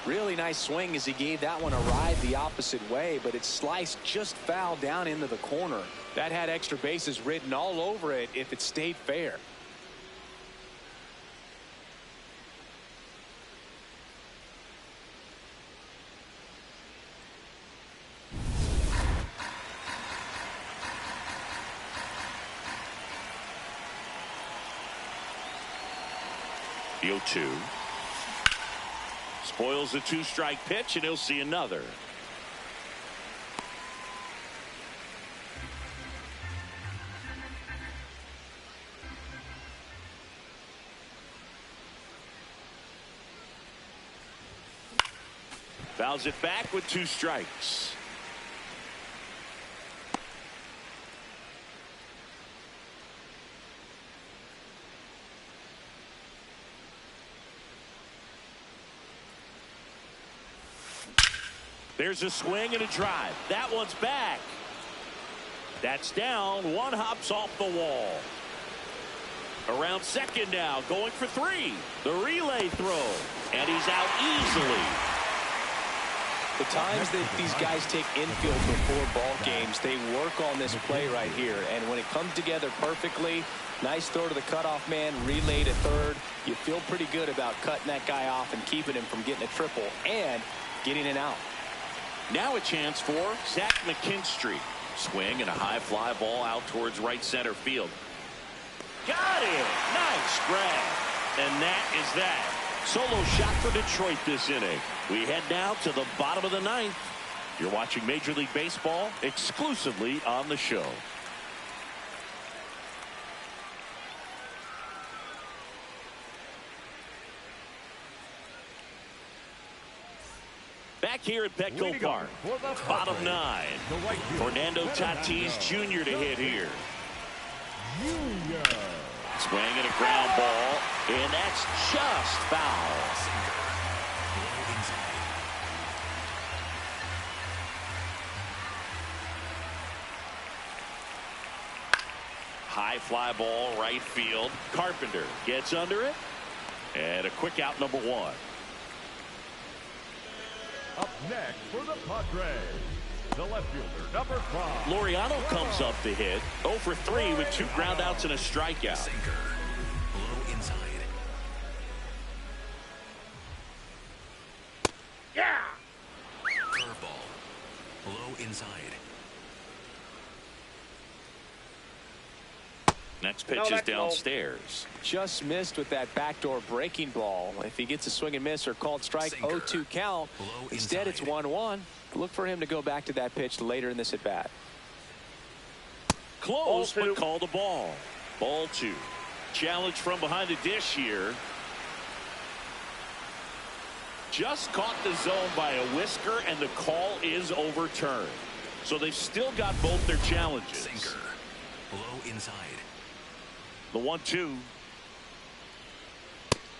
Really nice swing as he gave that one a ride the opposite way, but it sliced just foul down into the corner. That had extra bases written all over it if it stayed fair. The 0-2. Spoils the 2-strike pitch, and he'll see another. Fouls it back with 2 strikes. There's a swing and a drive. That one's back. That's down. One hops off the wall. Around second now, going for 3. The relay throw, and he's out easily. The times that these guys take infield before ball games, they work on this play right here, and when it comes together perfectly, nice throw to the cutoff man, relay to third, you feel pretty good about cutting that guy off and keeping him from getting a triple and getting it out. Now a chance for Zach McKinstry. Swing and a high fly ball out towards right center field. Got it. Nice grab. And that is that. Solo shot for Detroit this inning. We head now to the bottom of the ninth. You're watching Major League Baseball exclusively on the show. Back here at Petco Park, bottom 9. Fernando Tatis Jr. to hit here. Swing and a ground ball, and that's just foul. high fly ball right field. Carpenter gets under it. And a quick out, number 1. Up next for the Padres, the left fielder, number 5. Laureano comes up to hit. 0 for 3 with 2 ground outs and a strikeout. Sinker. Low inside. Yeah! Curveball. Low inside. Next pitch No, is that's low. downstairs. Just missed with that backdoor breaking ball. If he gets a swing and miss or called strike, Sinker. 0-2 count. Low Instead, it's inside. 1-1. Look for him to go back to that pitch later in this at bat. Close, Ball 2. but called a ball. Ball 2. Challenge from behind the dish here. Just caught the zone by a whisker, and the call is overturned. So they've still got both their challenges. Sinker. Low inside. The 1-2.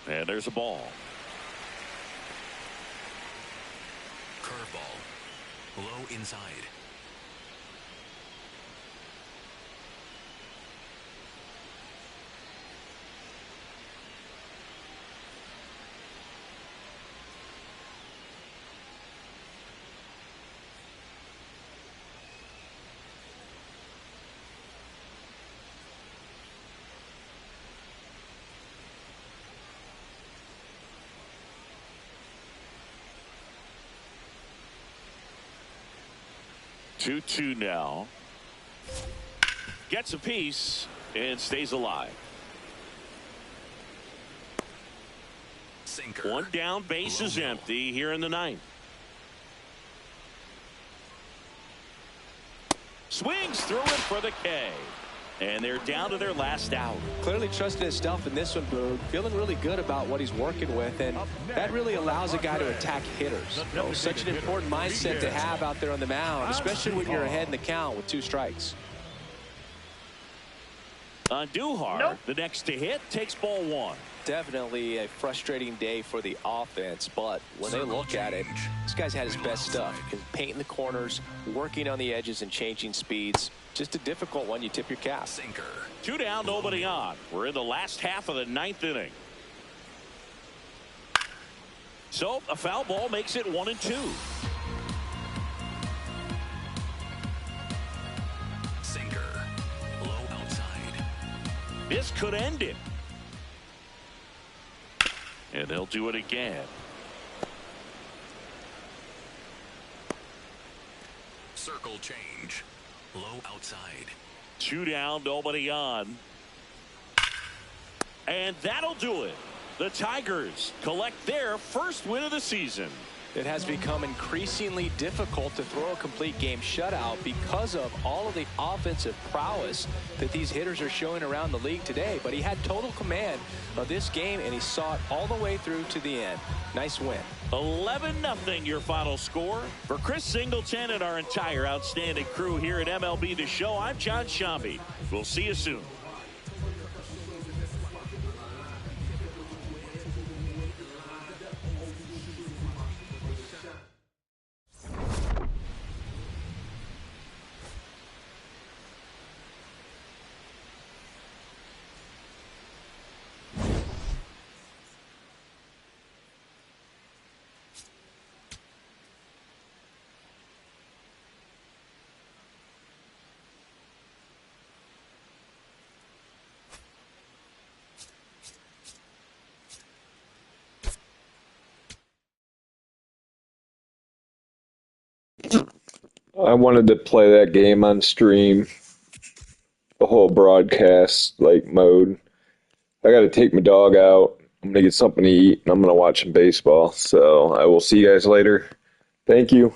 And there's a ball. Curveball. Low inside. Two now. Gets a piece and stays alive. Sinker. 1 down, base is empty here in the 9th. Swings through it for the K. And they're down to their last out. Clearly trusting his stuff in this one, Boog. Feeling really good about what he's working with, and that really allows a guy to attack hitters. You know, such an important mindset to have out there on the mound, especially when you're ahead in the count with 2 strikes. On Duhar, Nope. the next to hit, takes ball 1. Definitely a frustrating day for the offense, but when they look at it, this guy's had his best stuff. He's painting the corners, working on the edges, and changing speeds. Just a difficult one. You tip your cap. Sinker. 2 down, nobody on. We're in the last half of the 9th inning. So a foul ball makes it 1-2. Sinker. Low outside. This could end it. And they'll do it again. Circle change. Low outside. 2 down, nobody on. And that'll do it. The Tigers collect their first win of the season. It has become increasingly difficult to throw a complete game shutout because of all of the offensive prowess that these hitters are showing around the league today. But he had total command of this game, and he saw it all the way through to the end. Nice win. 11-0 your final score. For Chris Singleton and our entire outstanding crew here at MLB The Show, I'm John Shambi. We'll see you soon. I wanted to play that game on stream, the whole broadcast like mode. I got to take my dog out. I'm gonna get something to eat, and I'm gonna watch some baseball. So I will see you guys later. Thank you.